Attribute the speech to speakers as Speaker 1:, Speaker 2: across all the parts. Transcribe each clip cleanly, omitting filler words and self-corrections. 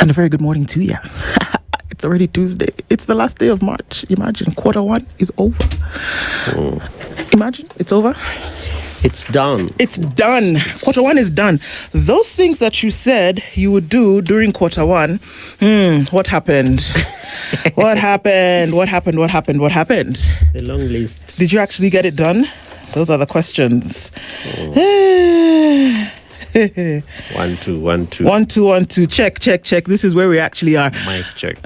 Speaker 1: And a very good morning to you. It's already Tuesday. It's the last day of March. Imagine, quarter one is over. Imagine, it's over.
Speaker 2: It's done.
Speaker 1: It's done. Quarter one is done. Those things that you said you would do during quarter one, what happened? What happened?
Speaker 2: The long list.
Speaker 1: Did you actually get it done? Those are the questions.
Speaker 2: 1 2 1 2
Speaker 1: 1 2 1 2 check. This is where we actually are.
Speaker 2: Mic check.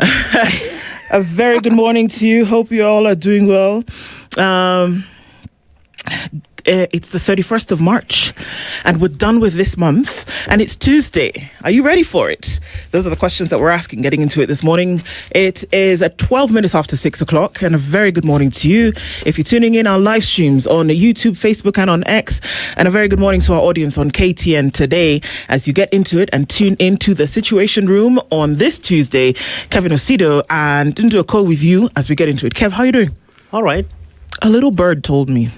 Speaker 1: A very good morning to you. Hope you all are doing well. It's the 31st of March and we're done with this month and it's Tuesday. Are you ready for it? Those are the questions that we're asking, getting into it this morning. It is at 12 minutes after 6 o'clock and a very good morning to you. If you're tuning in our live streams on YouTube, Facebook and on X, and a very good morning to our audience on KTN today as you get into it and tune into the Situation Room on this Tuesday. Kevin Osido and into a call with you as we get into it. Kev, how are you doing?
Speaker 2: All right.
Speaker 1: A little bird told me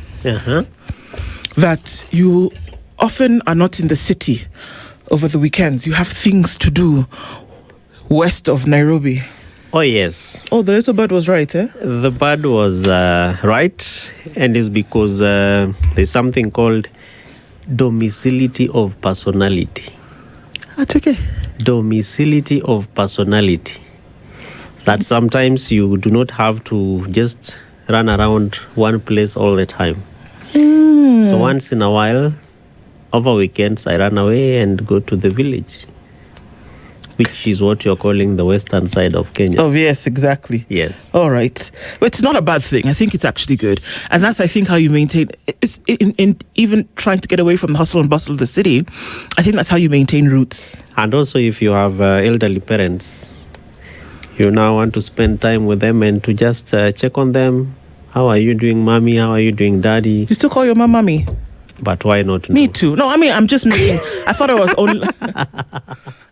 Speaker 1: that you often are not in the city over the weekends. You have things to do west of Nairobi.
Speaker 2: Oh, yes.
Speaker 1: Oh, the little bird was right, eh?
Speaker 2: The bird was right, and it's because there's something called domicility of personality.
Speaker 1: That's okay.
Speaker 2: Domicility of personality. That sometimes you do not have to just run around one place all the time. So once in a while, over weekends, I run away and go to the village, which is what you're calling the western side of Kenya.
Speaker 1: Oh, yes, exactly.
Speaker 2: Yes.
Speaker 1: All right. But it's not a bad thing. I think it's actually good. And that's, I think, how you maintain, it's in even trying to get away from the hustle and bustle of the city, I think that's how you maintain roots.
Speaker 2: And also, if you have elderly parents, you now want to spend time with them and to just check on them. How are you doing, mommy? How are you doing, daddy?
Speaker 1: You still call your mom mommy?
Speaker 2: But why not?
Speaker 1: Me too. No, I mean, I'm just making... I thought it was only...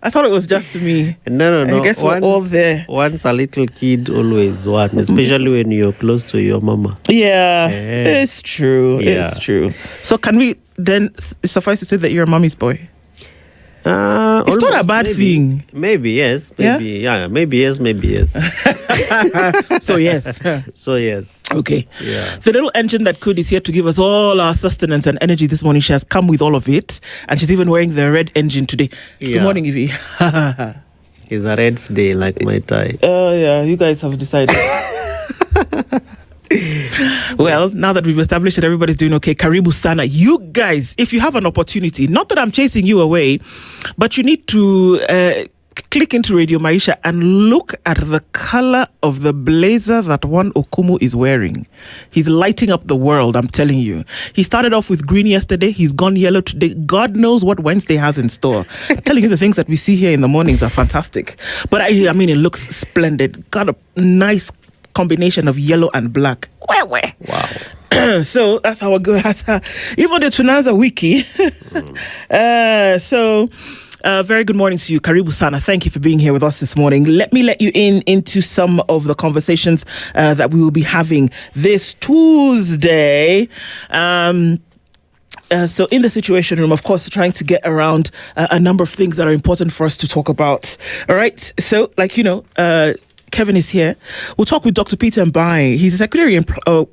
Speaker 1: I thought it was just me.
Speaker 2: No.
Speaker 1: I guess we're all there.
Speaker 2: Once a little kid, always one. Especially when you're close to your mama.
Speaker 1: Yeah, it's true.
Speaker 2: Yeah.
Speaker 1: It's true. So can we then suffice to say that you're a mommy's boy? It's not a bad thing.
Speaker 2: Maybe yes. Maybe maybe yes.
Speaker 1: So yes.
Speaker 2: So yes.
Speaker 1: Okay.
Speaker 2: Yeah.
Speaker 1: The little engine that could is here to give us all our sustenance and energy this morning. She has come with all of it, and she's even wearing the red engine today.
Speaker 2: Yeah.
Speaker 1: Good morning, Evie.
Speaker 2: It's a red day like my tie.
Speaker 1: Oh yeah, you guys have decided. Well, now that we've established that everybody's doing okay, Karibu Sana. You guys, if you have an opportunity, not that I'm chasing you away, but you need to click into Radio Maisha and look at the color of the blazer that one Okumu is wearing. He's lighting up the world, I'm telling you. He started off with green yesterday. He's gone yellow today. God knows what Wednesday has in store. I'm telling you, the things that we see here in the mornings are fantastic. But I mean, it looks splendid. Got a nice combination of yellow and black. Wow. So that's how it goes. Even the Tunaza wiki. Very good morning to you, Karibu Sana. Thank you for being here with us this morning. Let me let you into some of the conversations that we will be having this Tuesday. So in the Situation Room, of course, trying to get around a number of things that are important for us to talk about. All right. So, Kevin is here. We'll talk with Dr. Peter Mbai. He's the Secretary in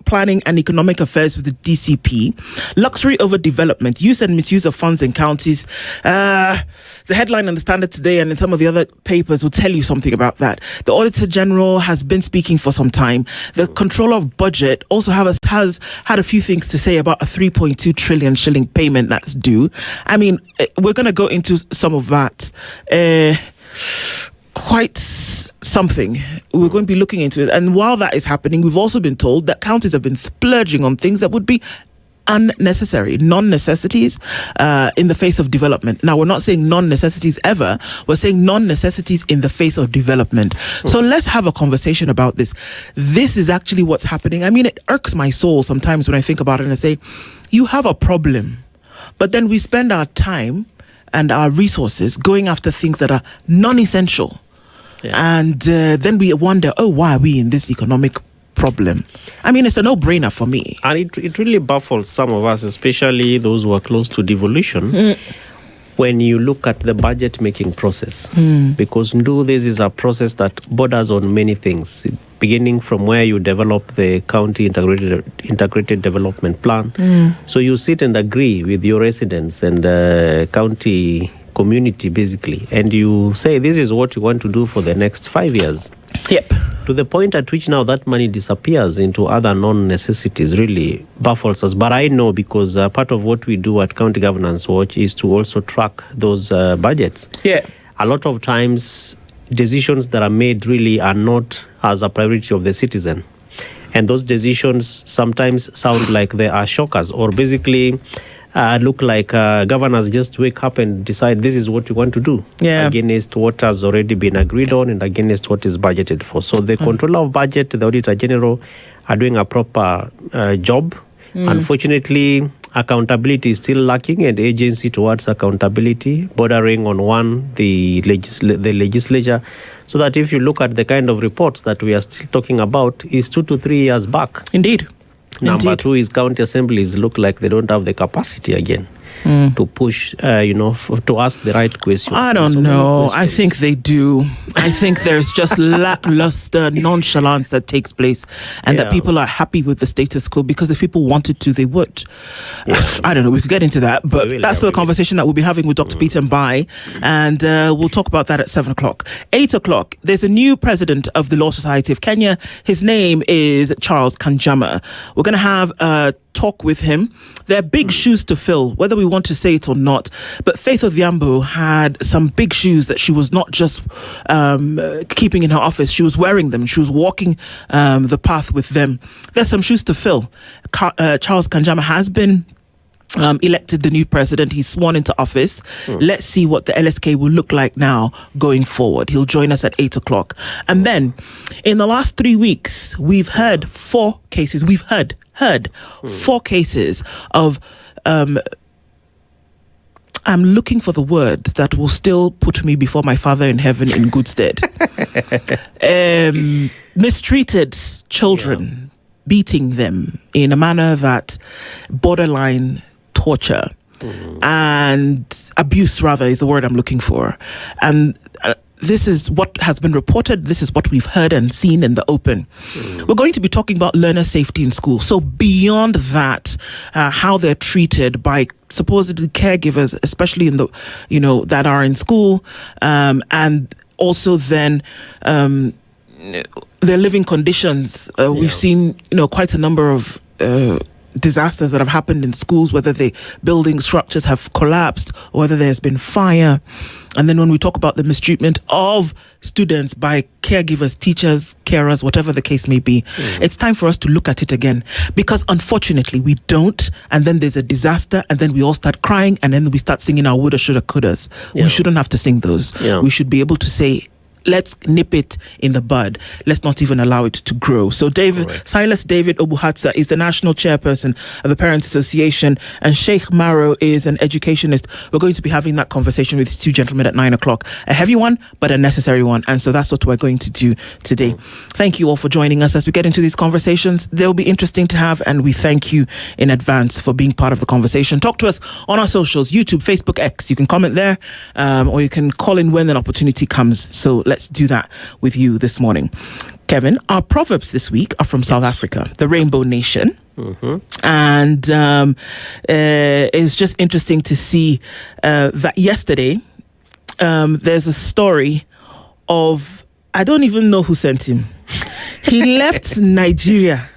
Speaker 1: Planning and Economic Affairs with the DCP. Luxury over development, use and misuse of funds in counties. The headline on the Standard today and in some of the other papers will tell you something about that. The Auditor General has been speaking for some time. The Controller of Budget also has had a few things to say about a 3.2 trillion shilling payment that's due. I mean, we're going to go into some of that. Quite something. We're going to be looking into it. And while that is happening, we've also been told that counties have been splurging on things that would be unnecessary, non-necessities in the face of development. Now, we're not saying non-necessities ever. We're saying non-necessities in the face of development. So let's have a conversation about this. This is actually what's happening. I mean, it irks my soul sometimes when I think about it and I say, you have a problem. But then we spend our time and our resources going after things that are non-essential. Yeah. And then we wonder, why are we in this economic problem? I mean, it's a no-brainer for me.
Speaker 2: And it really baffles some of us, especially those who are close to devolution. when you look at the budget making process, because this is a process that borders on many things, beginning from where you develop the county integrated development plan. So you sit and agree with your residents and county community, basically, and you say this is what you want to do for the next 5 years.
Speaker 1: Yep.
Speaker 2: To the point at which now that money disappears into other non-necessities really baffles us. But I know, because part of what we do at County Governance Watch is to also track those budgets.
Speaker 1: Yeah.
Speaker 2: A lot of times, decisions that are made really are not as a priority of the citizen. And those decisions sometimes sound like they are shockers, or basically look like governors just wake up and decide this is what you want to do, against what has already been agreed on and against what is budgeted for. So the controller of budget, the auditor general, are doing a proper job. Unfortunately, accountability is still lacking, and agency towards accountability bordering on the legislature, so that if you look at the kind of reports that we are still talking about, is 2 to 3 years back.
Speaker 1: Indeed.
Speaker 2: Number two is county assemblies look like they don't have the capacity again to push, to ask the right questions.
Speaker 1: I don't know. I think they do. I think there's just lackluster nonchalance that takes place, and that people are happy with the status quo, because if people wanted to, they would. I don't know. We could get into that, but that's the conversation that we'll be having with Dr. Peter Mbai, and we'll talk about that at 7 o'clock. 8 o'clock, there's a new president of the Law Society of Kenya. His name is Charles Kanjama. We're going to have a talk with him. There are big shoes to fill, whether we want to say it or not. But Faith Odhiambo had some big shoes that she was not just keeping in her office. She was wearing them. She was walking the path with them. There's some shoes to fill. Charles Kanjama has been elected the new president. He's sworn into office. Let's see what the LSK will look like now going forward. He'll join us at 8 o'clock. And then in the last 3 weeks, we've heard 4 cases. We've heard 4 cases of I'm looking for the word that will still put me before my Father in heaven in good stead. Mistreated children, beating them in a manner that borderline torture and abuse, rather, is the word I'm looking for. And this is what has been reported. This is what we've heard and seen in the open. We're going to be talking about learner safety in school. So beyond that, how they're treated by supposedly caregivers, especially in the, that are in school, and also then their living conditions. We've seen, quite a number of disasters that have happened in schools, whether the building structures have collapsed or whether there's been fire. And then when we talk about the mistreatment of students by caregivers, teachers, carers, whatever the case may be, it's time for us to look at it again, because unfortunately we don't, and then there's a disaster, and then we all start crying, and then we start singing our woulda, shoulda, couldas. We shouldn't have to sing those. We should be able to say, let's nip it in the bud. Let's not even allow it to grow. So Silas David Obuhatsa is the national chairperson of the Parents Association, and Sheikh Maro is an educationist. We're going to be having that conversation with these 2 gentlemen at 9 o'clock. A heavy one, but a necessary one. And so that's what we're going to do today. Thank you all for joining us as we get into these conversations. They'll be interesting to have, and we thank you in advance for being part of the conversation. Talk to us on our socials, YouTube, Facebook, X. You can comment there, or you can call in when an opportunity comes. So let's do that with you this morning. Kevin, our Proverbs this week are from South Africa, the Rainbow Nation. And it's just interesting to see that yesterday there's a story of, I don't even know who sent him. He left Nigeria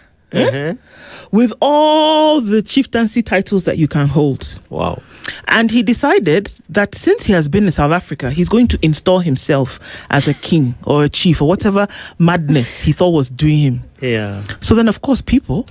Speaker 1: with all the chieftaincy titles that you can hold.
Speaker 2: Wow.
Speaker 1: And he decided that since he has been in South Africa, he's going to install himself as a king or a chief or whatever madness he thought was doing him.
Speaker 2: Yeah.
Speaker 1: So then, of course, people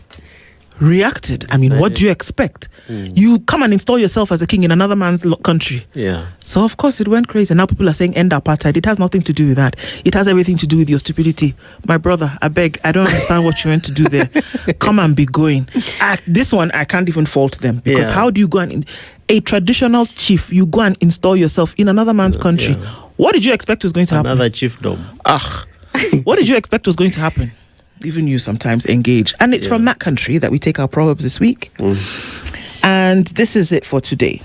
Speaker 1: reacted. I mean, what do you expect? You come and install yourself as a king in another man's country.
Speaker 2: Yeah.
Speaker 1: So, of course, it went crazy. Now people are saying end apartheid. It has nothing to do with that. It has everything to do with your stupidity. My brother, I beg, I don't understand what you went to do there. Come and be going. This one, I can't even fault them, because how do you go and... A traditional chief, you go and install yourself in another man's country. What did you expect was going to happen?
Speaker 2: Another chiefdom.
Speaker 1: What did you expect was going to happen? Even you sometimes engage. And it's from that country that we take our Proverbs this week. And this is it for today.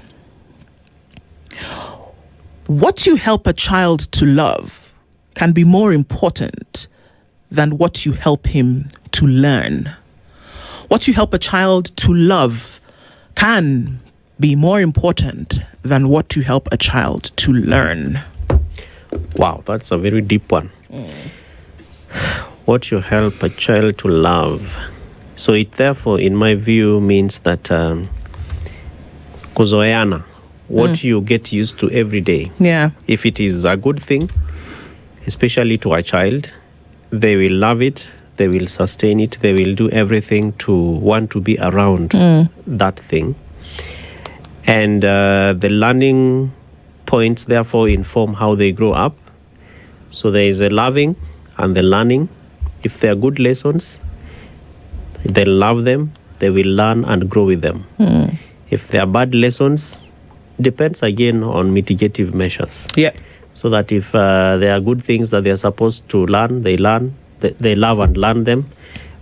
Speaker 1: what you help a child to love can be more important than what you help him to learn. What you help a child to love can be more important than what you help a child to learn.
Speaker 2: Wow, that's a very deep one. What you help a child to love. So it therefore, in my view, means that kuzoeana, what you get used to every day.
Speaker 1: Yeah.
Speaker 2: If it is a good thing, especially to a child, they will love it, they will sustain it, they will do everything to want to be around that thing. And the learning points therefore inform how they grow up. So there is a loving and the learning. If they are good lessons, they love them, they will learn and grow with them. If they are bad lessons, depends again on mitigative measures.
Speaker 1: Yeah.
Speaker 2: So that if there are good things that they are supposed to learn, they love and learn them.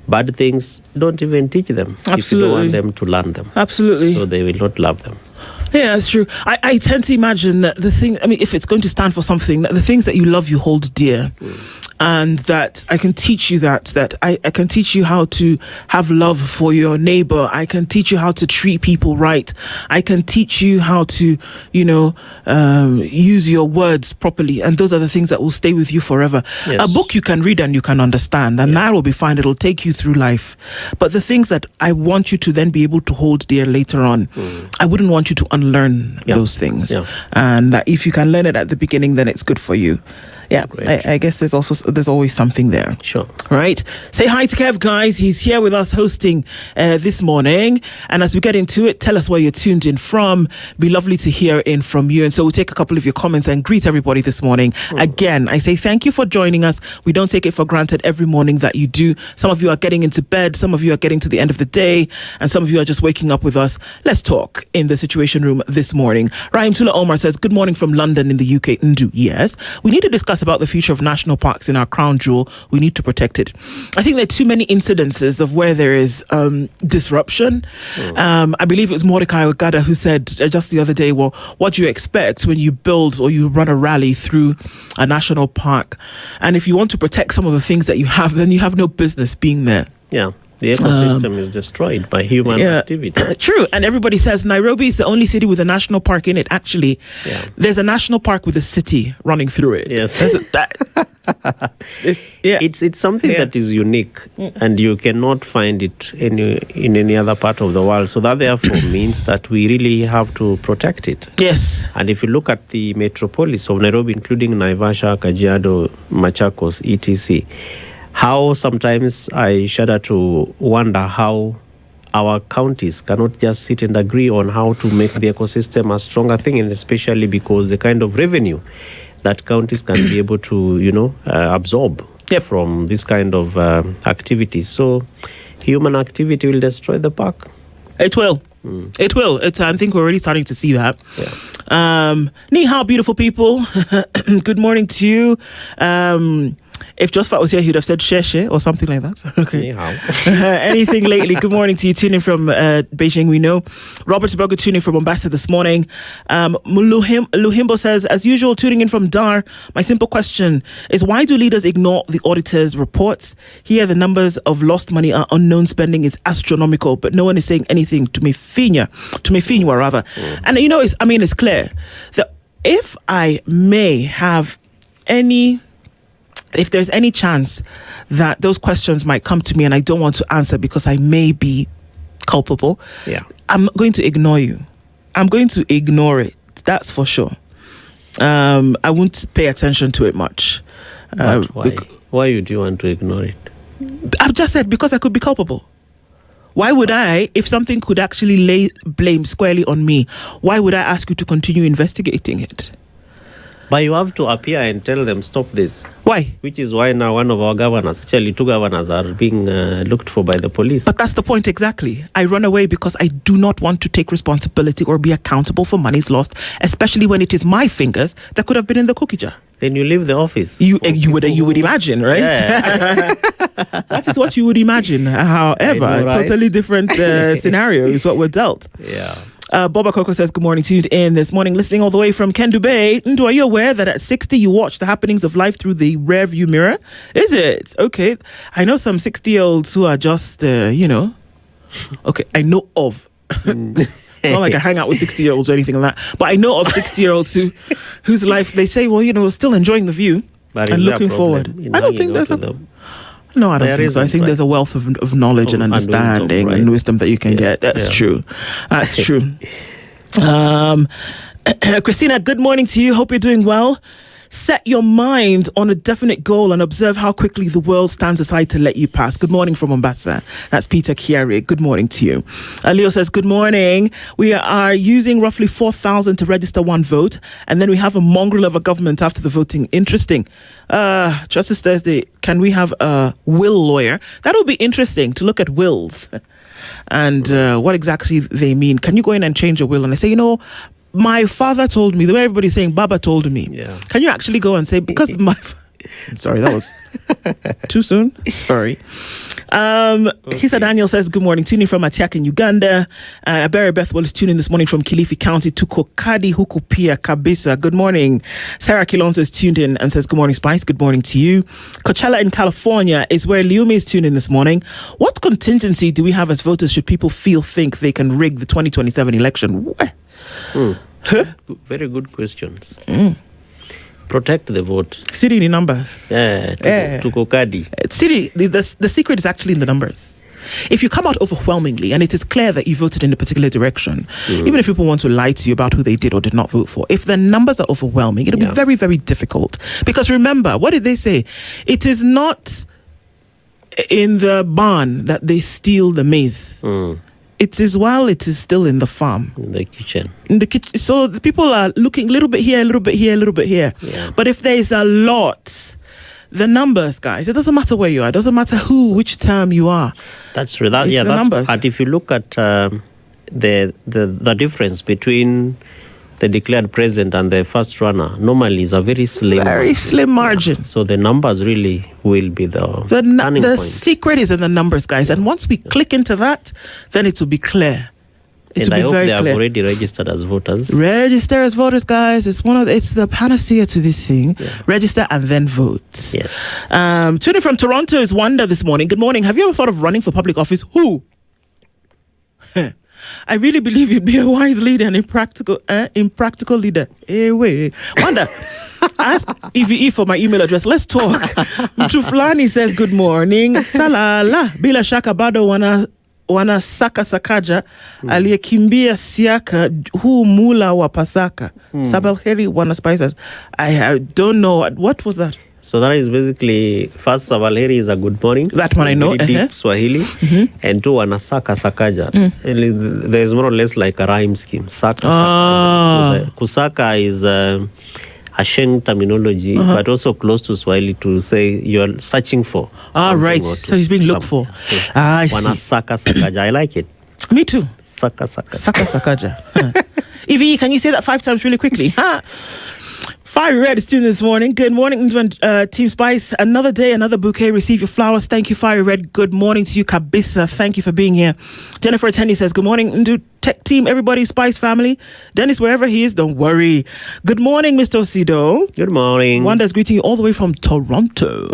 Speaker 2: Bad things, don't even teach them.
Speaker 1: Absolutely.
Speaker 2: If you don't want them to learn them.
Speaker 1: Absolutely.
Speaker 2: So they will not love them.
Speaker 1: Yeah, that's true. I tend to imagine that if it's going to stand for something, that the things that you love, you hold dear. And that I can teach you that I can teach you how to have love for your neighbor. I can teach you how to treat people right. I can teach you how to, use your words properly. And those are the things that will stay with you forever.
Speaker 2: Yes.
Speaker 1: A book you can read and you can understand, and that will be fine. It'll take you through life. But the things that I want you to then be able to hold dear later on, I wouldn't want you to unlearn those things. Yeah. And that if you can learn it at the beginning, then it's good for you. Yeah, I guess there's always something there.
Speaker 2: Sure.
Speaker 1: Right. Say hi to Kev, guys. He's here with us hosting this morning. And as we get into it, tell us where you're tuned in from. Be lovely to hear in from you. And so we'll take a couple of your comments and greet everybody this morning. Again, I say thank you for joining us. We don't take it for granted every morning that you do. Some of you are getting into bed. Some of you are getting to the end of the day. And some of you are just waking up with us. Let's talk in the Situation Room this morning. Rahim Tula Omar says, good morning from London in the UK. Ndu, yes. We need to discuss about the future of national parks in our crown jewel. We need to protect it. I think there are too many incidences of where there is disruption. I believe it was Mordecai Ogada who said just the other day, well, what do you expect when you build or you run a rally through a national park? And if you want to protect some of the things that you have, then you have no business being there.
Speaker 2: Yeah. The ecosystem is destroyed by human activity.
Speaker 1: True. And everybody says Nairobi is the only city with a national park in it. Actually, there's a national park with a city running through it.
Speaker 2: Yes. It's something that is unique and you cannot find it in any other part of the world. So that therefore means that we really have to protect it.
Speaker 1: Yes.
Speaker 2: And if you look at the metropolis of Nairobi, including Naivasha, Kajiado, Machakos, etc., how sometimes I shudder to wonder how our counties cannot just sit and agree on how to make the ecosystem a stronger thing, and especially because the kind of revenue that counties can be able to, absorb from this kind of activities. So human activity will destroy the park.
Speaker 1: It will. It will. I think we're already starting to see that. Ni hao, beautiful people. Good morning to you. If Josephat was here, he would have said sheshe or something like that. Okay. Anything lately? Good morning to you. Tuning from Beijing, we know. Robert Bogo tuning from Mombasa this morning. Luhimbo says, as usual, tuning in from Dar. My simple question is, why do leaders ignore the auditor's reports? Here, the numbers of lost money are unknown. Spending is astronomical, but no one is saying anything to me, Finywa rather. And it's clear that if I may have if there's any chance that those questions might come to me and I don't want to answer because I may be culpable, I'm not going to ignore you. I'm going to ignore it. That's for sure. I won't pay attention to it much.
Speaker 2: But why? Why would you want to ignore it?
Speaker 1: I've just said because I could be culpable. Why would I, if something could actually lay blame squarely on me, why would I ask you to continue investigating it?
Speaker 2: But you have to appear and tell them, stop this.
Speaker 1: Why?
Speaker 2: Which is why now one of our governors, actually 2 governors, are being looked for by the police.
Speaker 1: But that's the point exactly. I run away because I do not want to take responsibility or be accountable for monies lost, especially when it is my fingers that could have been in the cookie jar.
Speaker 2: Then you leave the office.
Speaker 1: You would imagine, right?
Speaker 2: Yeah.
Speaker 1: That is what you would imagine. However, a totally different scenario is what we're dealt.
Speaker 2: Yeah.
Speaker 1: Boba Coco says, good morning, tuned in this morning, listening all the way from Kendu Bay. Ndu, are you aware that at 60 you watch the happenings of life through the rear view mirror? Is it? Okay. I know some 60-year-olds who are just, okay, I know of. Not like I hang out with 60-year-olds or anything like that, but I know of 60-year-olds whose life, they say, well, still enjoying the view and looking forward. I don't think there's No, I don't think so. I think there's a wealth of knowledge and understanding and wisdom that you can get. That's true. That's true. Christina, good morning to you. Hope you're doing well. Set your mind on a definite goal and observe how quickly the world stands aside to let you pass. Good morning from Mombasa. That's Peter Chiari. Good morning to you. Leo says, good morning. We are using roughly 4,000 to register one vote. And then we have a mongrel of a government after the voting. Interesting. Justice Thursday, can we have a will lawyer? That would be interesting to look at wills and what exactly they mean. Can you go in and change your will? And I say, my father told me, the way everybody's saying Baba told me. Yeah. Can you actually go and say, because sorry, that was too soon. Sorry. Hisa Daniel says, good morning. Tuning from Atiak in Uganda. Barry Bethwell is tuning this morning from Kilifi County to Kokadi Hukupia Kabisa. Good morning. Sarah Kilon says, tuned in and says, good morning, Spice. Good morning to you. Coachella in California is where Liumi is tuned in this morning. What contingency do we have as voters should people think they can rig the 2027 election?
Speaker 2: Very good questions. Protect the vote.
Speaker 1: City in numbers.
Speaker 2: To Kokadi.
Speaker 1: City, the secret is actually in the numbers. If you come out overwhelmingly and it is clear that you voted in a particular direction, even if people want to lie to you about who they did or did not vote for, if the numbers are overwhelming, it'll be very, very difficult. Because remember, what did they say? It is not in the barn that they steal the maize. It is while it is still in the farm.
Speaker 2: In the kitchen.
Speaker 1: So the people are looking a little bit here, a little bit here, a little bit here. Yeah. But if there is a lot, the numbers, guys, it doesn't matter where you are. It doesn't matter which term you are.
Speaker 2: That's true. That's numbers. And if you look at the difference between the declared president and the first runner, normally is a very slim margin. Yeah. So the numbers really will be the turning point.
Speaker 1: The secret is in the numbers, guys. And once we click into that, then it will be clear.
Speaker 2: I hope they have already registered as voters.
Speaker 1: Register as voters, guys. It's the panacea to this thing. Yeah. Register and then vote.
Speaker 2: Yes.
Speaker 1: Tuning from Toronto is Wanda this morning. Good morning. Have you ever thought of running for public office? Who? I really believe you'd be a wise leader and impractical leader. Wait. Wanda, ask EVE for my email address. Let's talk. Mtuflani says, good morning. Salala. Bila shaka bado wana Sakaja aliyekimbia siaka huu mula wa Pasaka. Sabalheri wana spices. I don't know. What was that?
Speaker 2: So that is basically, first, Sabalheri is a good morning.
Speaker 1: That one I know.
Speaker 2: Very deep Swahili. And two, Wanasaka Sakaja. There's more or less like a rhyme scheme. Saka Sakaja. So Kusaka is a Sheng terminology, but also close to Swahili to say you're searching for.
Speaker 1: Right. So he's being looked for.
Speaker 2: So Wanasaka Sakaja. I like it.
Speaker 1: Me too.
Speaker 2: Saka Sakaja.
Speaker 1: Saka Sakaja. Evie, can you say that 5 times really quickly? Fiery Red is tuned this morning. Good morning, Team Spice. Another day, another bouquet. Receive your flowers. Thank you, Fiery Red. Good morning to you, Kabisa. Thank you for being here. Jennifer Attendee says, good morning, Tech Team, everybody, Spice family. Dennis, wherever he is, don't worry. Good morning, Mr. Osido.
Speaker 2: Good morning.
Speaker 1: Wanda's greeting you all the way from Toronto.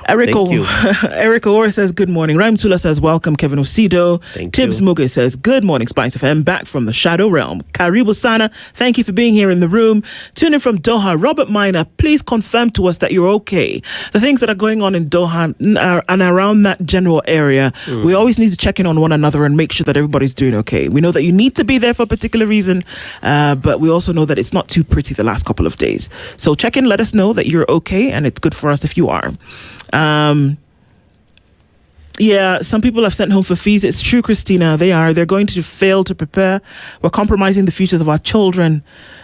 Speaker 2: Thank you.
Speaker 1: Erica Orr says, good morning. Raim Tula says, welcome, Kevin Osido. Tibbs Muge says, good morning, SpiceFM. Back from the Shadow Realm. Karibu Sana, thank you for being here in the room. Tuning from Doha, Robert Miner, please confirm to us that you're okay. The things that are going on in Doha and around that general area, we always need to check in on one another and make sure that everybody's doing okay. We know that you need to be there for a particular reason, but we also know that it's not too pretty the last couple of days. So check in, let us know that you're okay, and it's good for us if you are. Some people have sent home for fees. It's true, Christina. They're going to fail to prepare. We're compromising the futures of our children.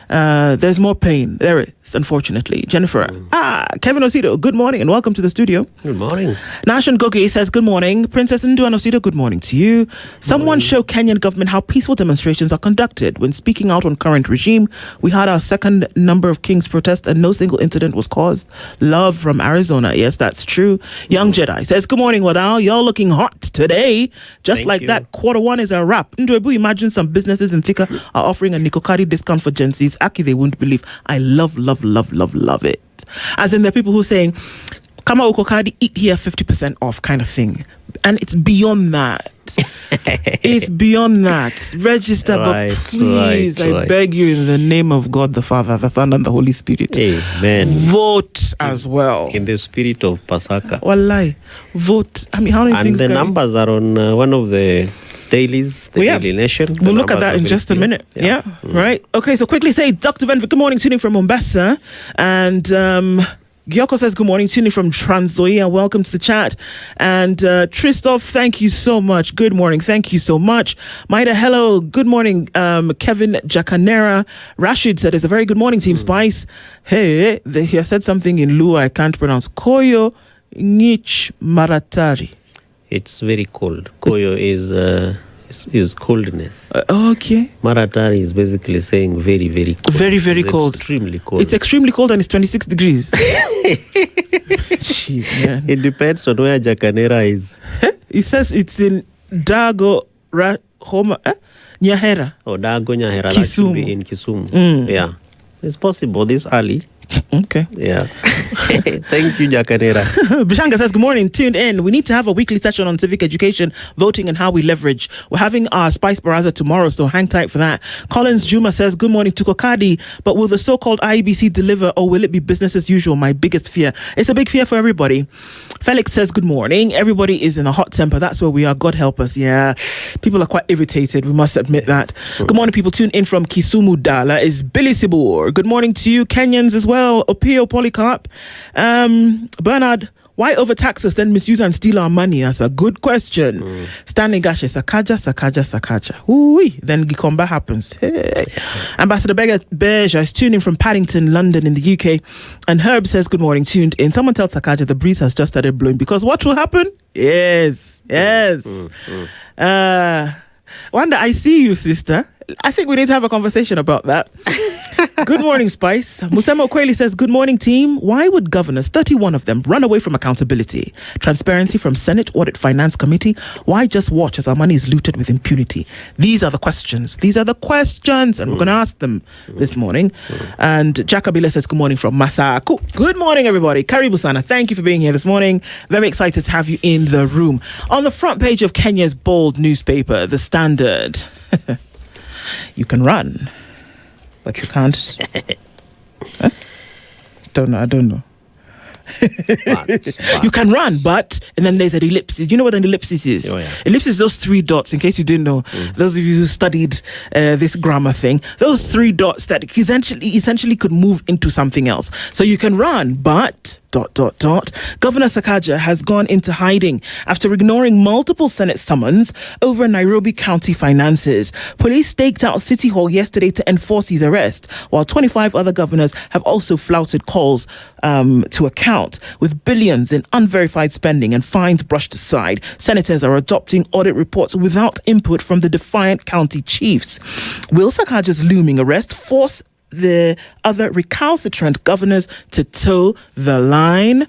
Speaker 1: There's more pain. There is, unfortunately. Jennifer. Kevin Osido, good morning and welcome to the studio.
Speaker 2: Good morning.
Speaker 1: Nashon Gogi says, good morning. Princess Nduan Osido, good morning to you. Someone show Kenyan government how peaceful demonstrations are conducted. When speaking out on current regime, we had our second number of Kings protest and no single incident was caused. Love from Arizona. Yes, that's true. Young Jedi says, good morning, Wadao. Y'all looking hot today. Just
Speaker 2: Thank
Speaker 1: like
Speaker 2: you.
Speaker 1: that, Q1 is a wrap. Ndwebu, imagine some businesses in Thika are offering a Nikokari discount for Gen Zs. Aki, they won't believe. I love it. As in, there are people who are saying, Kama Ukokadi, eat here 50% off kind of thing. And it's beyond that. It's beyond that. Register,
Speaker 2: Right,
Speaker 1: but please, I
Speaker 2: right.
Speaker 1: beg you in the name of God the Father, the Son, and the Holy Spirit.
Speaker 2: Amen.
Speaker 1: Vote as well.
Speaker 2: In the spirit of Pasaka.
Speaker 1: Wallahi. Vote. I mean, how many
Speaker 2: And
Speaker 1: things
Speaker 2: the
Speaker 1: can
Speaker 2: numbers are on one of the dailies, the
Speaker 1: Yeah.
Speaker 2: Daily Nation. The
Speaker 1: We'll look at
Speaker 2: numbers
Speaker 1: that
Speaker 2: are
Speaker 1: in
Speaker 2: very
Speaker 1: just a
Speaker 2: clear.
Speaker 1: minute. Yeah. Right. Okay, so quickly say, Dr. Venver, good morning, tuning from Mombasa. And Gyoko says, good morning, tuning from Transoia. Welcome to the chat. And Christoph, thank you so much. Good morning. Thank you so much. Maida, hello. Good morning. Kevin Jacanera. Rashid said, it's a very good morning, Team Spice. Hey, he has said something in Lua I can't pronounce. Koyo Ngich Maratari.
Speaker 2: It's very cold. Koyo is coldness.
Speaker 1: Okay.
Speaker 2: Maratari is basically saying very, very cold.
Speaker 1: Very, very
Speaker 2: It's
Speaker 1: cold.
Speaker 2: Extremely cold.
Speaker 1: It's extremely cold and it's 26 degrees. Jeez, man.
Speaker 2: It depends on where Jacanera is.
Speaker 1: It says it's in Dago Homa Nyahera.
Speaker 2: Oh, Dago Nyahera. That should
Speaker 1: Kisumu.
Speaker 2: be in Kisumu. Yeah. It's possible this early.
Speaker 1: Okay.
Speaker 2: Yeah. Thank you, Jacanera.
Speaker 1: Bishanga says, good morning, tuned in. We need to have a weekly session on civic education, voting, and how we leverage. We're having our Spice Baraza tomorrow, so hang tight for that. Collins Juma says, good morning to Kokadi, but will the so-called IEBC deliver or will it be business as usual? My biggest fear. It's a big fear for everybody. Felix says, good morning. Everybody is in a hot temper. That's where we are. God help us. Yeah. People are quite irritated. We must admit that. Good morning, people tuned in from Kisumu Dala is Billy Sibor. Good morning to you, Kenyans as well. Opio Polycarp. Bernard, why overtax us then misuse and steal our money? That's a good question. Stanley Gashe, Sakaja. Ooh, then Gikomba happens. Hey. Ambassador Beja is tuning from Paddington, London in the UK. And Herb says, good morning, tuned in. Someone tell Sakaja the breeze has just started blowing because what will happen? Yes. Wanda, I see you, sister. I think we need to have a conversation about that. Good morning, Spice. Musemo Kweli says, good morning, team. Why would governors, 31 of them, run away from accountability? Transparency from Senate Audit Finance Committee? Why just watch as our money is looted with impunity? These are the questions. And we're going to ask them this morning. And Jakabila says, good morning from Masako. Good morning, everybody. Karibu Sana, thank you for being here this morning. Very excited to have you in the room. On the front page of Kenya's bold newspaper, The Standard. You can run, but you can't. Huh? I don't know. You can run, but, and then there's an ellipsis. Do you know what an ellipsis is?
Speaker 2: Oh, yeah.
Speaker 1: Ellipsis is those three dots, in case you didn't know. Those of you who studied this grammar thing, those three dots that essentially could move into something else. So you can run, but... Governor Sakaja has gone into hiding after ignoring multiple Senate summons over Nairobi County finances. Police staked out City Hall yesterday to enforce his arrest, while 25 other governors have also flouted calls to account. With billions in unverified spending and fines brushed aside, senators are adopting audit reports without input from the defiant county chiefs. Will Sakaja's looming arrest force the other recalcitrant governors to toe the line?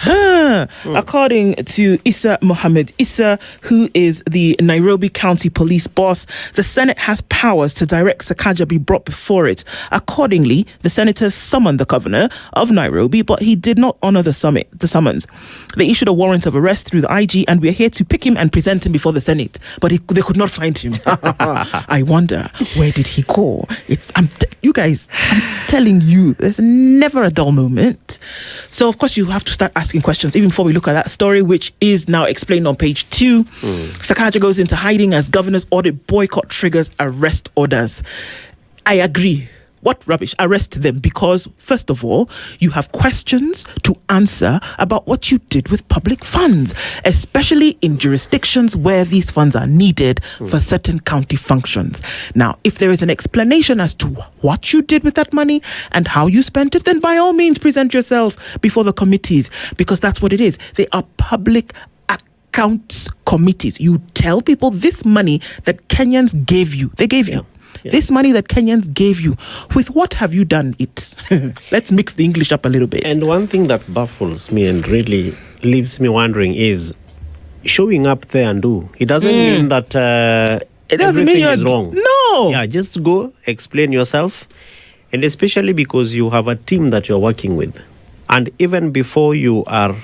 Speaker 1: According to Issa Mohammed Issa, who is the Nairobi County Police boss, the Senate has powers to direct Sakaja be brought before it. Accordingly, the senators summoned the governor of Nairobi, but he did not honor the summons. They issued a warrant of arrest through the IG, and we are here to pick him and present him before the Senate. But they could not find him. I wonder, where did he go? You guys, I'm telling you, there's never a dull moment. So, of course, you have to start asking questions even before we look at that story, which is now explained on page 2. Sakaja goes into hiding as governor's audit boycott triggers arrest orders. I agree. What rubbish? Arrest them, because first of all, you have questions to answer about what you did with public funds, especially in jurisdictions where these funds are needed for certain county functions. Now, if there is an explanation as to what you did with that money and how you spent it, then by all means present yourself before the committees, because that's what it is. They are public accounts committees. You tell people this money that Kenyans gave you, they gave you. Yeah. This money that Kenyans gave you, with what have you done it? Let's mix the English up a little bit.
Speaker 2: And one thing that baffles me and really leaves me wondering is showing up there and do. It doesn't mean that
Speaker 1: it doesn't mean
Speaker 2: everything is wrong.
Speaker 1: No.
Speaker 2: Yeah, just go, explain yourself. And especially because you have a team that you're working with. And even before you are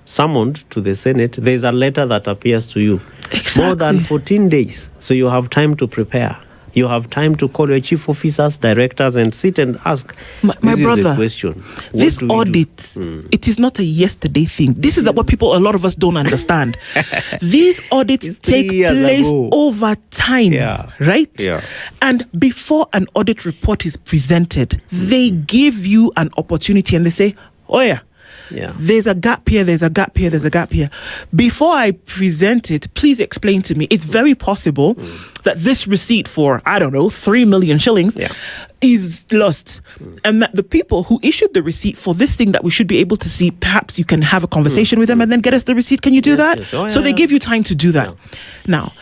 Speaker 2: summoned to the Senate, there's a letter that appears to you.
Speaker 1: Exactly.
Speaker 2: More than 14 days. So you have time to prepare. You have time to call your chief officers, directors, and sit and ask.
Speaker 1: My brother,
Speaker 2: is the question.
Speaker 1: This audit, it is not a yesterday thing. This is what a lot of us don't understand. These audits take place over time, right?
Speaker 2: Yeah.
Speaker 1: And before an audit report is presented, they give you an opportunity and they say, oh yeah, there's a gap here, there's a gap here, there's a gap here. Before I present it, please explain to me. It's very possible that this receipt for, 3 million shillings is lost. And that the people who issued the receipt for this thing that we should be able to see, perhaps you can have a conversation with them and then get us the receipt. Can you do that?
Speaker 2: Yes. Oh,
Speaker 1: so they give you time to do that. Now,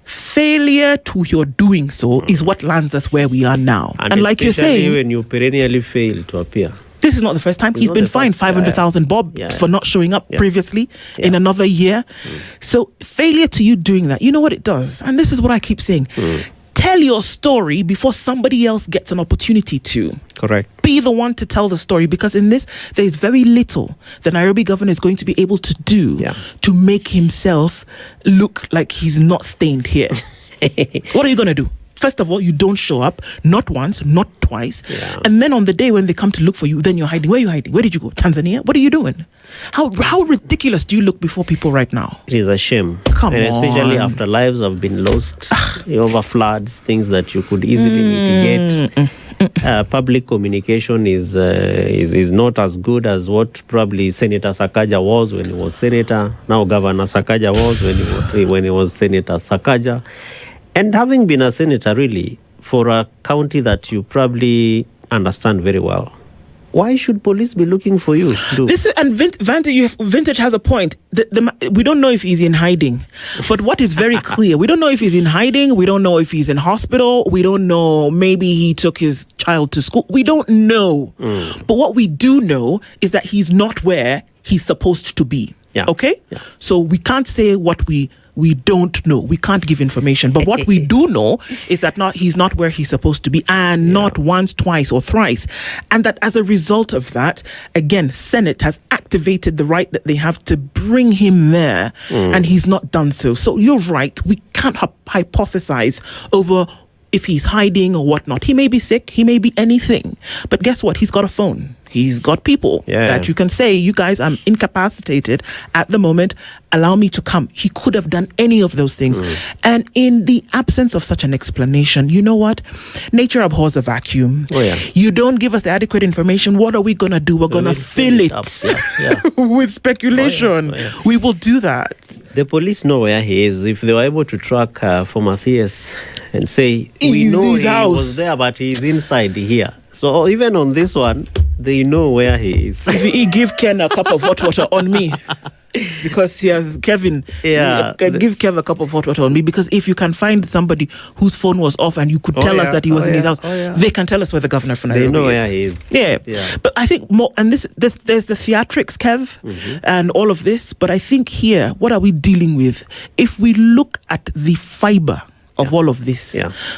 Speaker 1: failure to your doing so is what lands us where we are now.
Speaker 2: And
Speaker 1: like you're saying,
Speaker 2: when you perennially fail to appear.
Speaker 1: This is not the first time. He's been fined 500,000 bob for not showing up previously in another year. So failure to you doing that, you know what it does? And this is what I keep saying. Tell your story before somebody else gets an opportunity to.
Speaker 2: Correct.
Speaker 1: Be the one to tell the story, because in this, there is very little the Nairobi governor is going to be able to do to make himself look like he's not stained here. What are you going to do? First of all, you don't show up, not once, not twice. And then on the day when they come to look for you, then you're hiding. Where are you hiding? Where did you go? Tanzania? What are you doing? How ridiculous do you look before people right now?
Speaker 2: It is a shame.
Speaker 1: Come on.
Speaker 2: Especially after lives have been lost over floods, things that you could easily mitigate. Public communication is not as good as what probably Senator Sakaja was when he was senator. Now Governor Sakaja was when he was Senator Sakaja. And having been a senator, really, for a county that you probably understand very well, why should police be looking for you? Vintage has a point. We don't know if he's in hiding. But what is very clear, we don't know if he's in hiding. We don't know if he's in hospital. We don't know. Maybe he took his child to school. We don't know. But what we do know is that he's not where he's supposed to be. Okay? So we can't say what we don't know. We can't give information. But what we do know is that he's not where he's supposed to be, and not once, twice, or thrice. And that as a result of that, again, Senate has activated the right that they have to bring him there, and he's not done so. So you're right. We can't hypothesize over if he's hiding or whatnot. He may be sick. He may be anything. But guess what? He's got a phone. He's got people that you can say, you guys, I'm incapacitated at the moment. Allow me to come. He could have done any of those things. And in the absence of such an explanation, you know what? Nature abhors a vacuum. You don't give us the adequate information. What are we going to do? We're going to fill it with speculation. We will do that. The police know where he is. If they were able to track former CS and say, we know he was there, but he's inside here. So even on this one, they know where he is.
Speaker 1: If he give Ken a cup of hot water on me, because he has Kevin, give Kev a cup of hot water on me, because if you can find somebody whose phone was off and you could tell us that he was in his house, they can tell us where the governor from Nairobi is.
Speaker 2: They know where he is.
Speaker 1: Yeah. But I think more, and there's the theatrics, Kev, and all of this, but I think here, what are we dealing with? If we look at the fiber of all of this,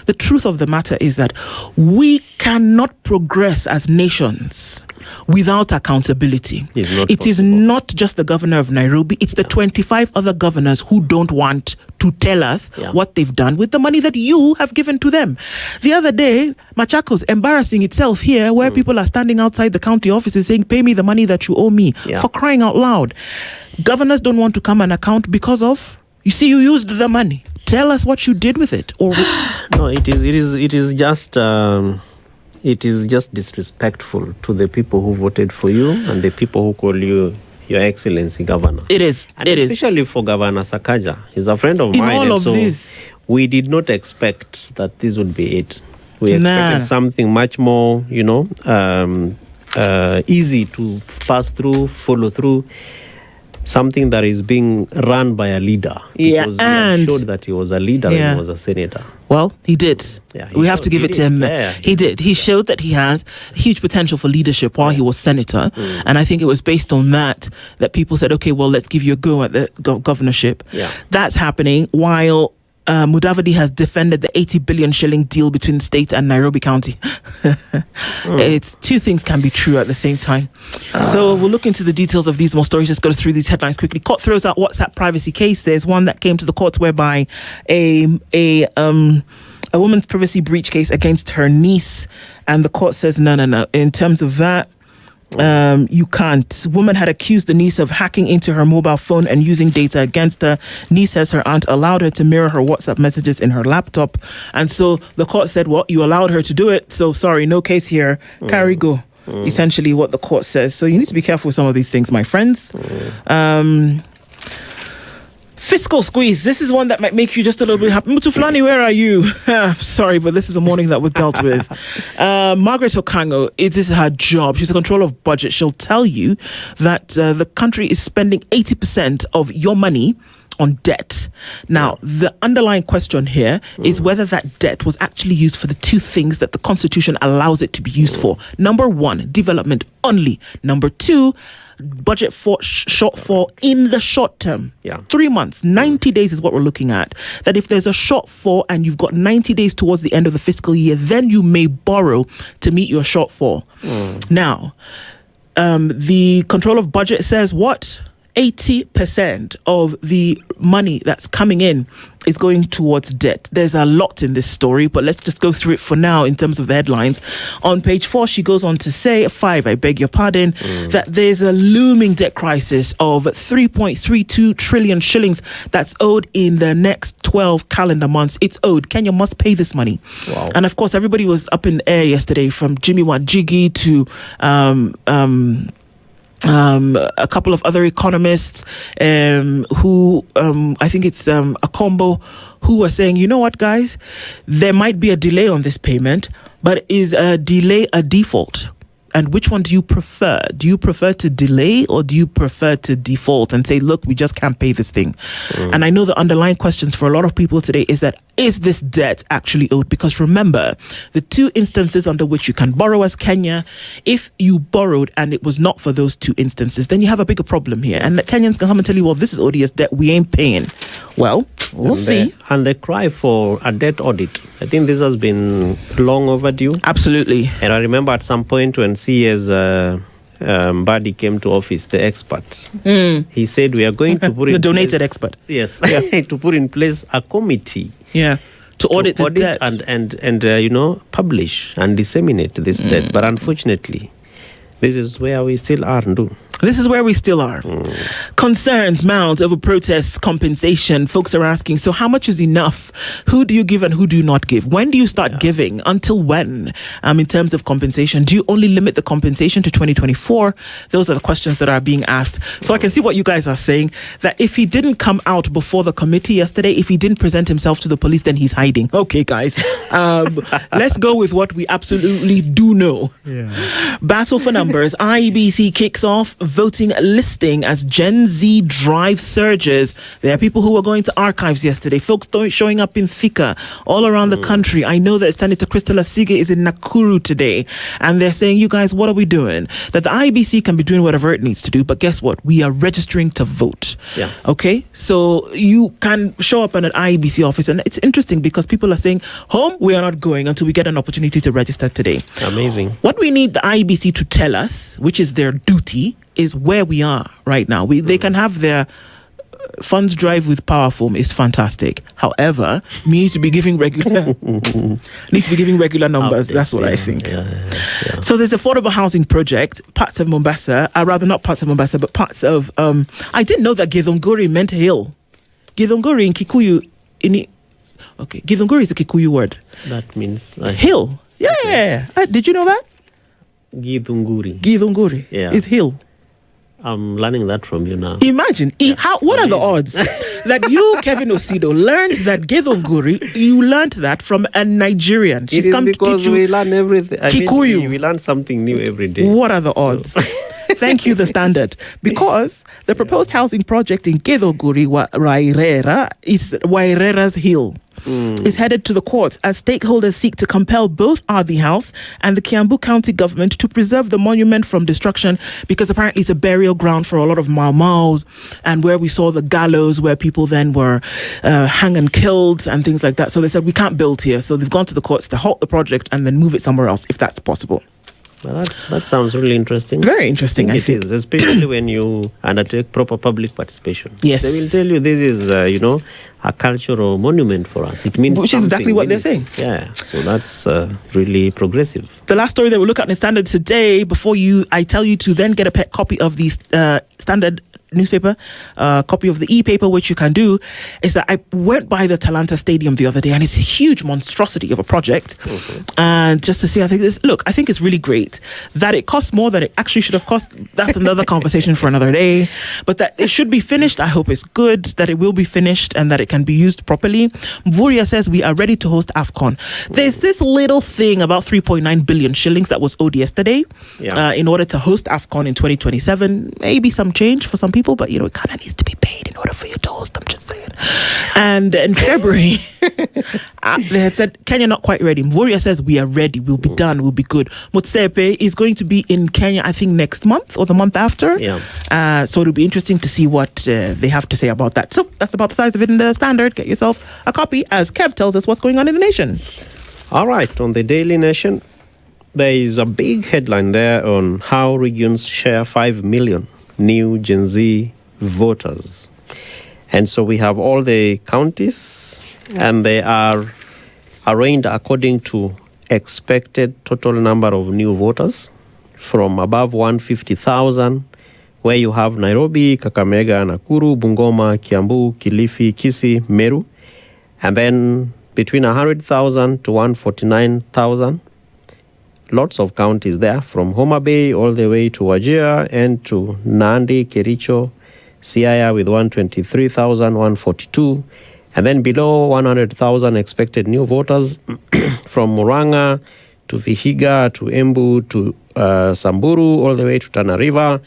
Speaker 1: the truth of the matter is that we cannot progress as nations without accountability. It is not just the governor of Nairobi, it's the 25 other governors who don't want to tell us what they've done with the money that you have given to them. The other day, Machakos embarrassing itself here, where people are standing outside the county offices saying, pay me the money that you owe me, for crying out loud. Governors don't want to come and account because of, you see, you used the money. Tell us what you did with it. Or
Speaker 2: no, it is just it is just disrespectful to the people who voted for you and the people who call you Your Excellency Governor.
Speaker 1: It is.
Speaker 2: And
Speaker 1: it
Speaker 2: especially
Speaker 1: is.
Speaker 2: for Governor Sakaja. He's a friend of
Speaker 1: In
Speaker 2: mine.
Speaker 1: all
Speaker 2: and
Speaker 1: of
Speaker 2: so
Speaker 1: this.
Speaker 2: we did not expect that this would be it. We expected something much more, easy to pass through, follow through. Something that is being run by a leader. Because he showed that he was a leader when he was a senator.
Speaker 1: Well, he did.
Speaker 2: Yeah,
Speaker 1: we have to give it to him.
Speaker 2: Yeah,
Speaker 1: he did. He showed that he has huge potential for leadership while he was senator. And I think it was based on that people said, okay, well, let's give you a go at the governorship.
Speaker 2: Yeah.
Speaker 1: That's happening while Mudavadi has defended the 80 billion shilling deal between the state and Nairobi County. It's two things can be true at the same time. So we'll look into the details of these more stories. Just go through these headlines quickly. Court throws out WhatsApp privacy case. There's one that came to the courts whereby a woman's privacy breach case against her niece, and the court says no. In terms of that, you can't. Woman had accused the niece of hacking into her mobile phone and using data against her. Niece says her aunt allowed her to mirror her WhatsApp messages in her laptop, and so the court said, well, you allowed her to do it, so sorry, no case here, carry go. Essentially what the court says. So you need to be careful with some of these things, my friends. Fiscal squeeze. This is one that might make you just a little bit happy. Mutuflani, where are you? Sorry, but this is a morning that we've dealt with. Margaret Okango, it is her job. She's a controller of budget. She'll tell you that the country is spending 80% of your money on debt. Now, the underlying question here is whether that debt was actually used for the two things that the Constitution allows it to be used for. Number one, development only. Number two, budget for shortfall in the short term. 3 months, 90 days is what we're looking at. That if there's a shortfall and you've got 90 days towards the end of the fiscal year, then you may borrow to meet your shortfall. Now, the control of budget says what? 80% of the money that's coming in is going towards debt. There's a lot in this story, but let's just go through it for now in terms of the headlines. On page 4, she goes on to say, 5, I beg your pardon, that there's a looming debt crisis of 3.32 trillion shillings that's owed in the next 12 calendar months. It's owed. Kenya must pay this money. Wow. And of course, everybody was up in the air yesterday, from Jimmy Wanjigi to a couple of other economists who I think it's a combo, who were saying, you know what, guys, there might be a delay on this payment, but is a delay a default? And which one do you prefer? Do you prefer to delay, or do you prefer to default and say, look, we just can't pay this thing? And I know the underlying questions for a lot of people today is that, is this debt actually owed? Because remember, the two instances under which you can borrow as Kenya, if you borrowed and it was not for those two instances, then you have a bigger problem here. And the Kenyans can come and tell you, well, this is ODS debt, we ain't paying. Well, we'll see.
Speaker 2: And the cry for a debt audit, I think this has been long overdue.
Speaker 1: Absolutely.
Speaker 2: And I remember at some point when CS Mbadi came to office, the expert, he said, we are going to put in
Speaker 1: the donated
Speaker 2: place,
Speaker 1: expert.
Speaker 2: Yes, to put in place a committee.
Speaker 1: To audit the debt.
Speaker 2: And publish and disseminate this debt. But unfortunately, this is where we still are, Ndu.
Speaker 1: This is where we still are. Concerns mount over protests, compensation. Folks are asking, so how much is enough? Who do you give and who do you not give? When do you start giving? Until when? In terms of compensation, do you only limit the compensation to 2024? Those are the questions that are being asked. So I can see what you guys are saying, that if he didn't come out before the committee yesterday, if he didn't present himself to the police, then he's hiding. Okay, guys. Let's go with what we absolutely do know. Battle for numbers. IEBC kicks off voting listing as Gen Z drive surges. There are people who were going to archives yesterday. Folks showing up in Thika all around the country. I know that Senator Crystal Asige is in Nakuru today, and they're saying, you guys, what are we doing? That the IEBC can be doing whatever it needs to do, but guess what? We are registering to vote. Okay? So you can show up at an IEBC office, and it's interesting because people are saying, home, we are not going until we get an opportunity to register today.
Speaker 2: Amazing.
Speaker 1: What we need the IEBC to tell us, which is their duty, is where we are right now. They can have their funds drive with Powerform is fantastic. However, we need to be giving regular numbers. That's what I think. So there's affordable housing project, parts of Mombasa, rather not parts of Mombasa, but parts of I didn't know that Githunguri meant hill. Githunguri in Kikuyu Githunguri is a Kikuyu word.
Speaker 2: That means
Speaker 1: hill. Yeah. Did you know that?
Speaker 2: Githunguri.
Speaker 1: Githunguri is hill.
Speaker 2: I'm learning that from you now.
Speaker 1: Imagine, what are the odds that you, Kevin Osido, learned that Githunguri, you learned that from a Nigerian?
Speaker 2: She's come to teach you we learn everything.
Speaker 1: Kikuyu.
Speaker 2: We learn something new every day.
Speaker 1: What are the odds? Thank you, The Standard. Because the proposed housing project in Githunguri, Wairera, is Wairera's Hill. Is headed to the courts as stakeholders seek to compel both Ardhi House and the Kiambu County government to preserve the monument from destruction, because apparently it's a burial ground for a lot of Maus, and where we saw the gallows where people then were hung and killed and things like that. So they said, we can't build here. So they've gone to the courts to halt the project and then move it somewhere else if that's possible.
Speaker 2: Well, that sounds really interesting.
Speaker 1: Very interesting, I think.
Speaker 2: It is, especially when you undertake proper public participation.
Speaker 1: Yes.
Speaker 2: They will tell you this is, a cultural monument for us. It means
Speaker 1: which is exactly what they're saying.
Speaker 2: Yeah, so that's really progressive.
Speaker 1: The last story that we'll look at in Standard today, before I tell you to then get a copy of the Standard newspaper, copy of the e-paper, which you can do, is that I went by the Talanta Stadium the other day, and it's a huge monstrosity of a project. And just to see, I think it's really great that it costs more than it actually should have cost. That's another conversation for another day. But that it should be finished, I hope it's good, that it will be finished and that it can be used properly. Mvuria says we are ready to host AFCON. There's this little thing about 3.9 billion shillings that was owed yesterday in order to host AFCON in 2027. Maybe some change for some people, but it kind of needs to be paid in order for you to host. I'm just saying. And in February, they had said Kenya not quite ready. Mvuria says we are ready. We'll be done. We'll be good. Motsepe is going to be in Kenya, I think, next month or the month after. So it'll be interesting to see what they have to say about that. So that's about the size of it in the Standard. Get yourself a copy as Kev tells us what's going on in the nation.
Speaker 2: All right, on the Daily Nation, there is a big headline there on how regions share 5 million new Gen Z voters. And so we have all the counties, and they are arranged according to expected total number of new voters from above 150,000, where you have Nairobi, Kakamega, Nakuru, Bungoma, Kiambu, Kilifi, Kisii, Meru, and then between 100,000 to 149,000. Lots of counties there, from Homa Bay all the way to Wajir and to Nandi, Kericho, Siaya with 123,000, 142. And then below 100,000 expected new voters from Muranga to Vihiga to Embu to Samburu all the way to Tana River,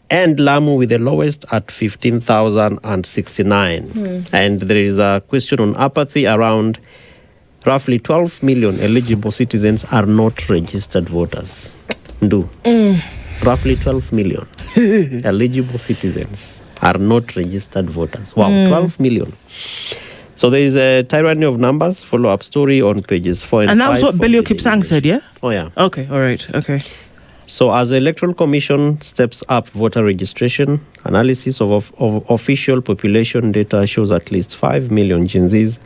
Speaker 2: and Lamu with the lowest at 15,069. And there is a question on apathy around roughly 12 million eligible citizens are not registered voters. Roughly 12 million eligible citizens are not registered voters. Wow, 12 million. So there is a tyranny of numbers, follow-up story on pages 4 and 5.
Speaker 1: And that's what Belio Kipsang said, yeah?
Speaker 2: Oh, yeah.
Speaker 1: Okay, all right, okay.
Speaker 2: So as the Electoral Commission steps up voter registration, analysis of official population data shows at least 5 million Gen Zs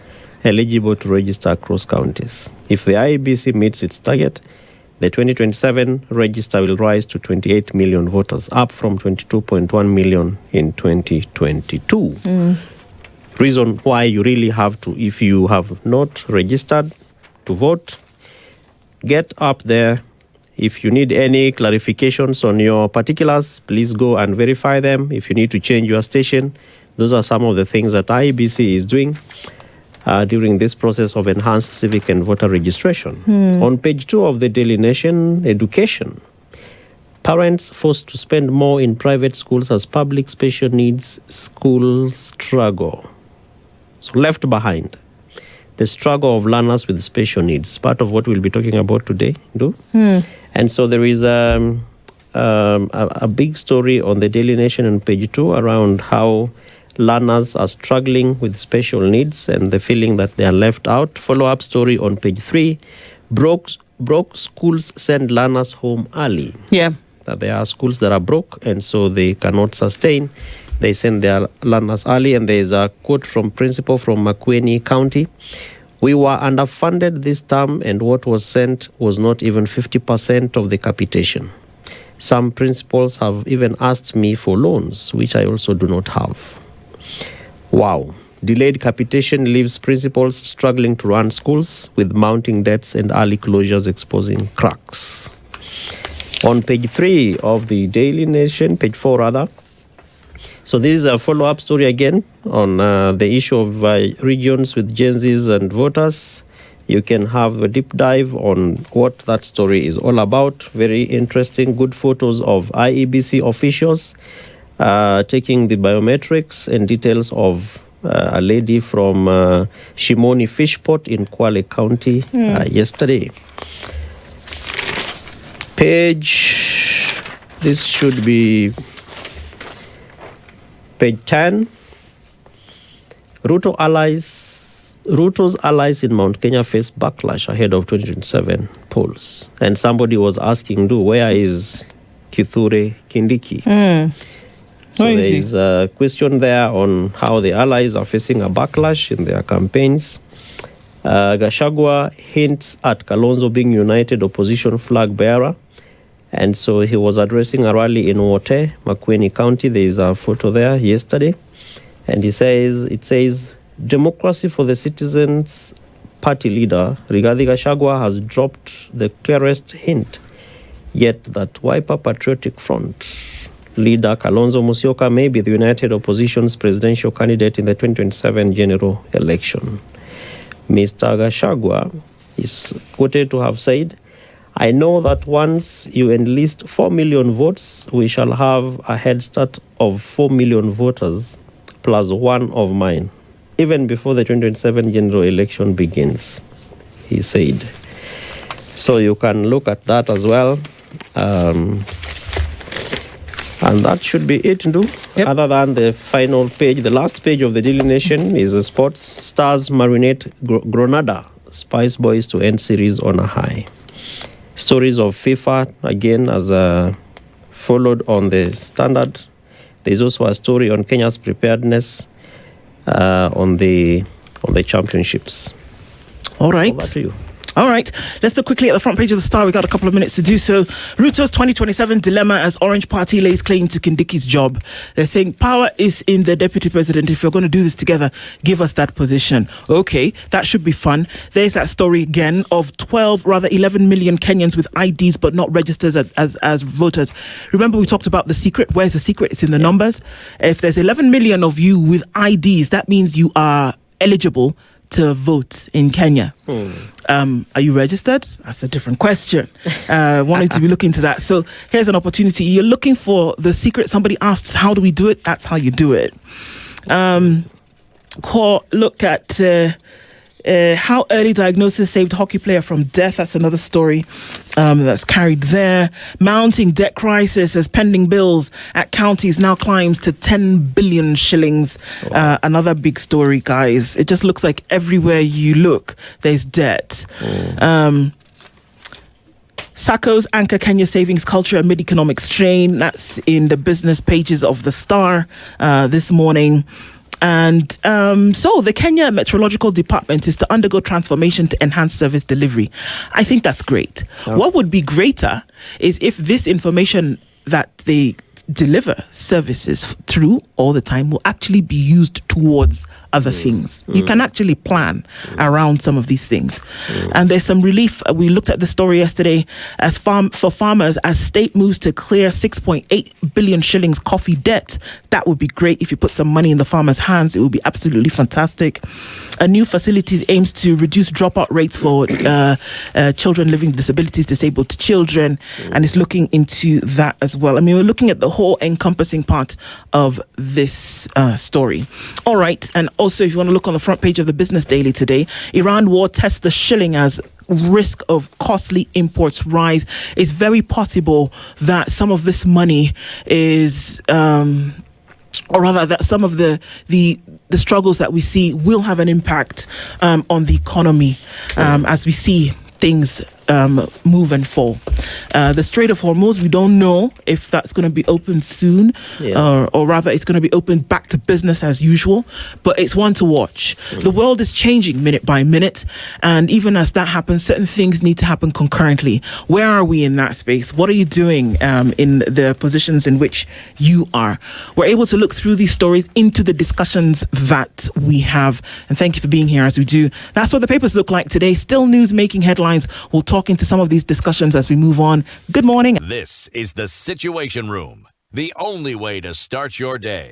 Speaker 2: eligible to register across counties. If the IEBC meets its target, the 2027 register will rise to 28 million voters, up from 22.1 million in 2022. Reason why you really have to, if you have not registered to vote, get up there. If you need any clarifications on your particulars, please go and verify them. If you need to change your station, those are some of the things that IEBC is doing during this process of enhanced civic and voter registration. On page 2 of the Daily Nation, education. Parents forced to spend more in private schools as public special needs schools struggle. So left behind. The struggle of learners with special needs, part of what we'll be talking about today. And so there is a big story on the Daily Nation on page 2 around how learners are struggling with special needs and the feeling that they are left out. Follow-up story on page 3. Broke schools send learners home early.
Speaker 1: Yeah.
Speaker 2: That there are schools that are broke and so they cannot sustain. They send their learners early, and there is a quote from principal from Makueni County. We were underfunded this term, and what was sent was not even 50% of the capitation. Some principals have even asked me for loans, which I also do not have. Wow. Delayed capitation leaves principals struggling to run schools, with mounting debts and early closures exposing cracks. On page 3 of the Daily Nation, page 4 rather. So this is a follow-up story again on the issue of regions with Gen Zs and voters. You can have a deep dive on what that story is all about. Very interesting, good photos of IEBC officials taking the biometrics and details of a lady from Shimoni Fishport in Kwale County yesterday. This should be page 10. Ruto's allies in Mount Kenya face backlash ahead of 2027 polls. And somebody was asking, where is Kithure Kindiki? So there is a question there on how the allies are facing a backlash in their campaigns. Gachagua hints at Kalonzo being united opposition flag bearer. And so he was addressing a rally in Wote, Makueni County. There is a photo there yesterday. And it says, Democracy for the Citizens Party leader, Rigathi Gachagua, has dropped the clearest hint yet that Wiper Patriotic Front leader Kalonzo Musyoka may be the united opposition's presidential candidate in the 2027 general election. Mr. Gachagua is quoted to have said, I know that once you enlist 4 million votes, we shall have a head start of 4 million voters plus one of mine, even before the 2027 general election begins, he said. So you can look at that as well. And that should be it, Ndu. Yep. Other than the final page, the last page of the Daily Nation is sports. Stars marinate Granada, Spice Boys to end series on a high. Stories of FIFA, again, as followed on the Standard. There's also a story on Kenya's preparedness on the championships.
Speaker 1: All right.
Speaker 2: Over to you.
Speaker 1: All right, let's look quickly at the front page of the Star. We got a couple of minutes to do so. Ruto's 2027 dilemma as Orange Party lays claim to Kindiki's job. They're saying power is in the deputy president. If you're going to do this together, give us that position. Okay, that should be fun. There's that story again of 11 million Kenyans with IDs but not registered as voters. Remember we talked about the secret. Where's the secret? It's in the numbers. If there's 11 million of you with IDs, that means you are eligible to vote in Kenya. Are you registered? That's a different question. Wanted to be looking into that. So here's an opportunity. You're looking for the secret. Somebody asks, how do we do it? That's how you do it. Look at how early diagnosis saved hockey player from death. That's another story that's carried there. Mounting debt crisis as pending bills at counties now climbs to 10 billion shillings. Wow. Another big story, guys. It just looks like everywhere you look, there's debt. SACCOs anchor Kenya savings culture amid economic strain. That's in the business pages of the Star this morning. And so the Kenya Meteorological Department is to undergo transformation to enhance service delivery. I think that's great. Oh. What would be greater is if this information that they deliver services through all the time will actually be used towards other things. You can actually plan around some of these things. And there's some relief. We looked at the story yesterday for farmers as state moves to clear 6.8 billion shillings coffee debt. That would be great if you put some money in the farmers' hands. It would be absolutely fantastic. A new facilities aims to reduce dropout rates for children living with disabilities, disabled children, and it's looking into that as well. I mean, we're looking at the whole encompassing part of this story. All right, and also if you want to look on the front page of the Business Daily today, Iran war tests the shilling as risk of costly imports rise. It's very possible that some of this money is or rather that some of the struggles that we see will have an impact on the economy as we see things move and fall. The Strait of Hormuz, we don't know if that's going to be open soon, or rather it's going to be open back to business as usual, but it's one to watch. The world is changing minute by minute, and even as that happens, certain things need to happen concurrently. Where are we in that space? What are you doing in the positions in which you are? We're able to look through these stories into the discussions that we have, and thank you for being here as we do. That's what the papers look like today. Still news making headlines. We'll talk into some of these discussions as we move on. Good morning.
Speaker 3: This is the Situation Room, the only way to start your day.